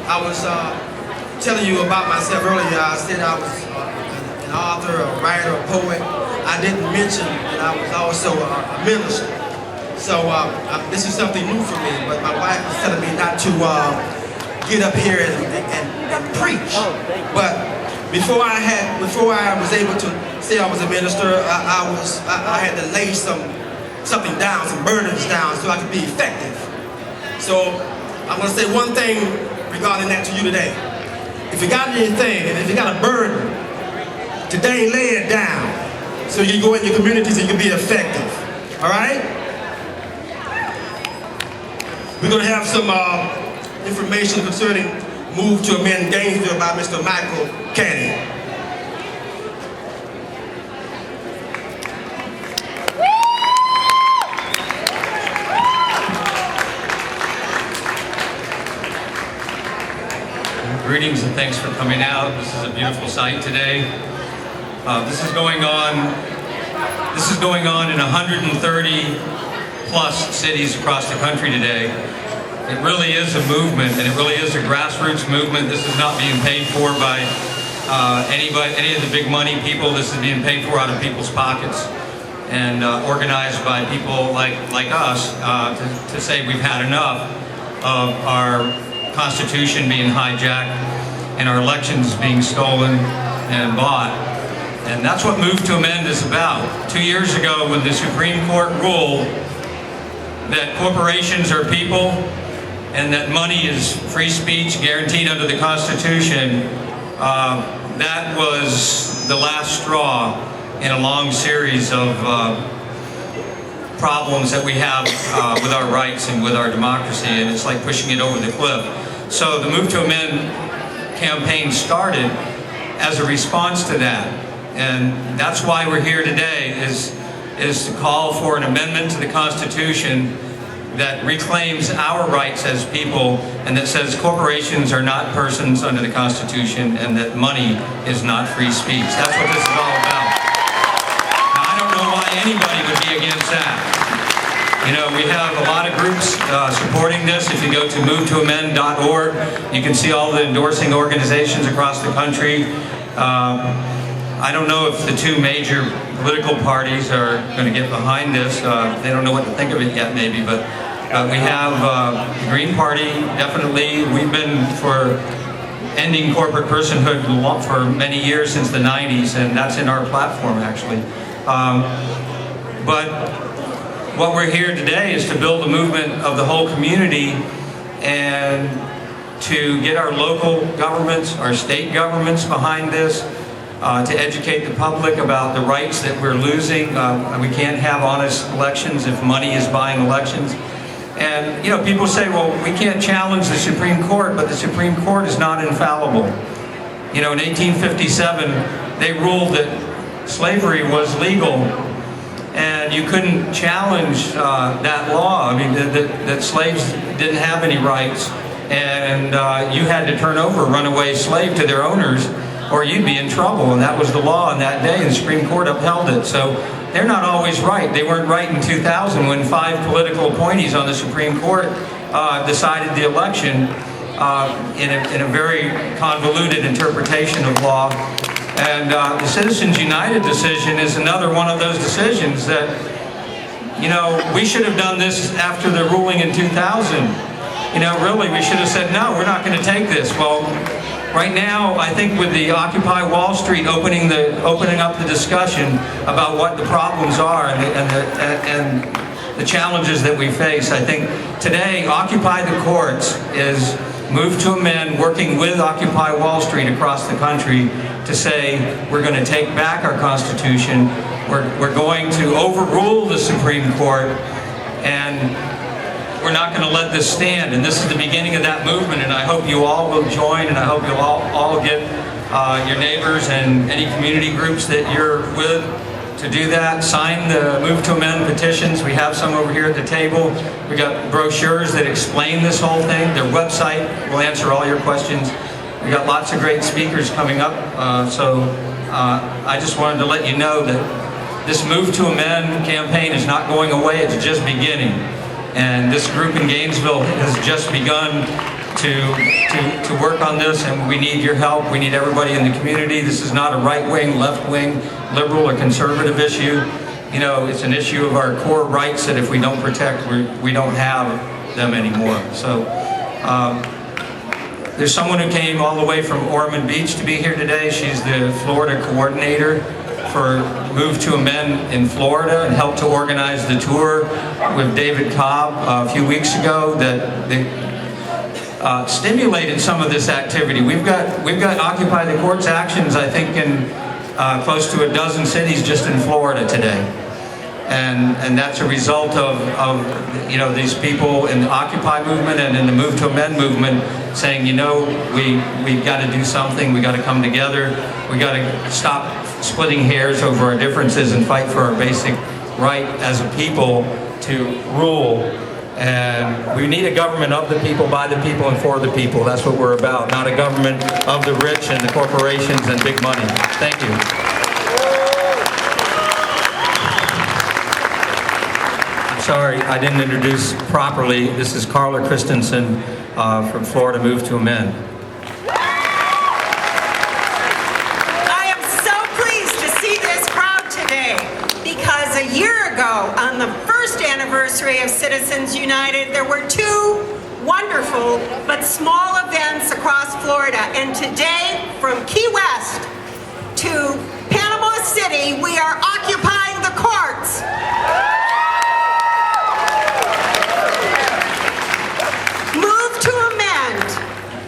I was telling you about myself earlier. I said I was an author, a writer, a poet. I didn't mention that I was also a minister. So this is something new for me, but my wife was telling me not to get up here and preach. But before I was able to say I was a minister, I had to lay something down, some burdens down, so I could be effective. So I'm going to say one thing regarding that to you today. If you got anything, and if you got a burden, today lay it down so you can go in your communities and you can be effective. All right? We're going to have some information concerning Move to Amend Gainesville by Mr. Michael Canney. Greetings and thanks for coming out. This is a beautiful sight today. This is going on in 130 plus cities across the country today. It really is a movement, and it really is a grassroots movement. This is not being paid for by any of the big money people. This is being paid for out of people's pockets and organized by people like us to say we've had enough of our Constitution being hijacked and our elections being stolen and bought. And that's what Move to Amend is about. 2 years ago, when the Supreme Court ruled that corporations are people and that money is free speech guaranteed under the Constitution, that was the last straw in a long series of problems that we have with our rights and with our democracy, and it's like pushing it over the cliff. So the Move to Amend campaign started as a response to that, and that's why we're here today, is to call for an amendment to the Constitution that reclaims our rights as people and that says corporations are not persons under the Constitution and that money is not free speech. That's what this is all about. Now, I don't know why anybody would be against that. You know, we have a lot of groups supporting this. If you go to movetoamend.org, you can see all the endorsing organizations across the country. I don't know if the two major political parties are going to get behind this. They don't know what to think of it yet, maybe, but we have the Green Party, definitely. We've been for ending corporate personhood for many years, since the 90s, and that's in our platform, actually. But what we're here today is to build a movement of the whole community and to get our local governments, our state governments behind this, to educate the public about the rights that we're losing. We can't have honest elections if money is buying elections. And, you know, people say, well, we can't challenge the Supreme Court, but the Supreme Court is not infallible. You know, in 1857, they ruled that slavery was legal, and you couldn't challenge that law. I mean, that slaves didn't have any rights, and you had to turn over a runaway slave to their owners, or you'd be in trouble, and that was the law in that day, and the Supreme Court upheld it. So they're not always right. They weren't right in 2000 when 5 political appointees on the Supreme Court decided the election in a very convoluted interpretation of law. And the Citizens United decision is another one of those decisions that, you know, we should have done this after the ruling in 2000. You know, really, we should have said, no, we're not going to take this. Well, right now, I think with the Occupy Wall Street opening up the discussion about what the problems are and the challenges that we face, I think today Occupy the Courts is Move to Amend, working with Occupy Wall Street across the country to say we're going to take back our Constitution, we're going to overrule the Supreme Court, and we're not going to let this stand. And this is the beginning of that movement, and I hope you all will join, and I hope you'll all get your neighbors and any community groups that you're with to do that. Sign the Move to Amend petitions. We have some over here at the table. We got brochures that explain this whole thing. Their website will answer all your questions. We got lots of great speakers coming up, so I just wanted to let you know that this Move to Amend campaign is not going away. It's just beginning. And this group in Gainesville has just begun to work on this, and we need your help. We need everybody in the community. This is not a right-wing, left-wing, liberal or conservative issue. You know, it's an issue of our core rights that if we don't protect, we don't have them anymore. So there's someone who came all the way from Ormond Beach to be here today. She's the Florida coordinator for Move to Amend in Florida and helped to organize the tour with David Cobb a few weeks ago that stimulated some of this activity. We've got Occupy the Courts actions, I think, in close to a dozen cities just in Florida today. And that's a result of you know, these people in the Occupy movement and in the Move to Amend movement saying, you know, we've got to do something, we got to come together, we got to stop splitting hairs over our differences and fight for our basic right as a people to rule. And we need a government of the people, by the people, and for the people. That's what we're about, not a government of the rich and the corporations and big money. Thank you. I'm sorry, I didn't introduce properly. This is Carla Christensen from Florida Move to Amend. I am so pleased to see this crowd today because a year ago, on the first anniversary of Citizens United, there were two wonderful but small events across Florida. And today, from Key West to Panama City, we are occupying the courts. Move to Amend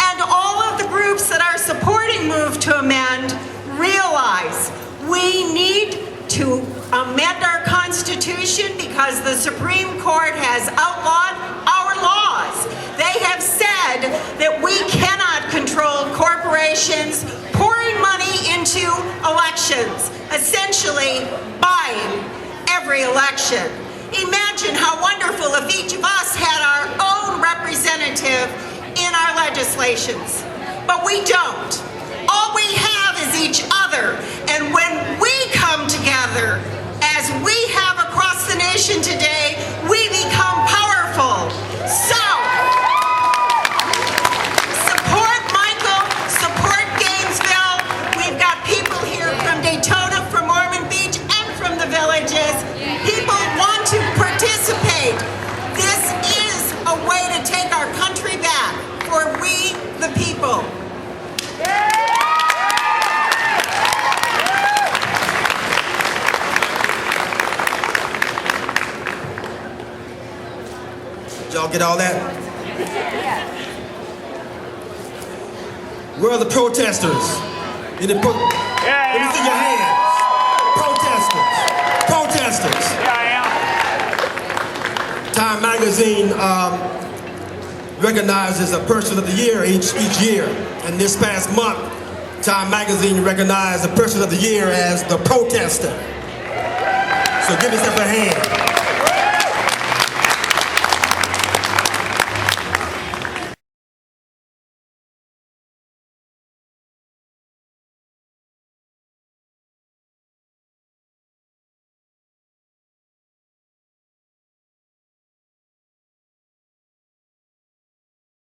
and all of the groups that are supporting Move to Amend realize we need to amend our Constitution because the Supreme Court has outlawed our laws. They have said that we cannot control corporations pouring money into elections, essentially buying every election. Imagine how wonderful if each of us had our own representative in our legislations. But we don't. All we have is each other. And when we come together, as we have across the nation today, we become powerful. So, support Michael, support Gainesville. We've got people here from Daytona, from Ormond Beach, and from the villages. People want to participate. This is a way to take our country back for we the people. Did y'all get all that? Where are the protesters? Let me see your hands. Protesters. Protesters. Time Magazine recognizes a Person of the Year each year. And this past month, Time Magazine recognized the Person of the Year as the protester. So give yourself a hand.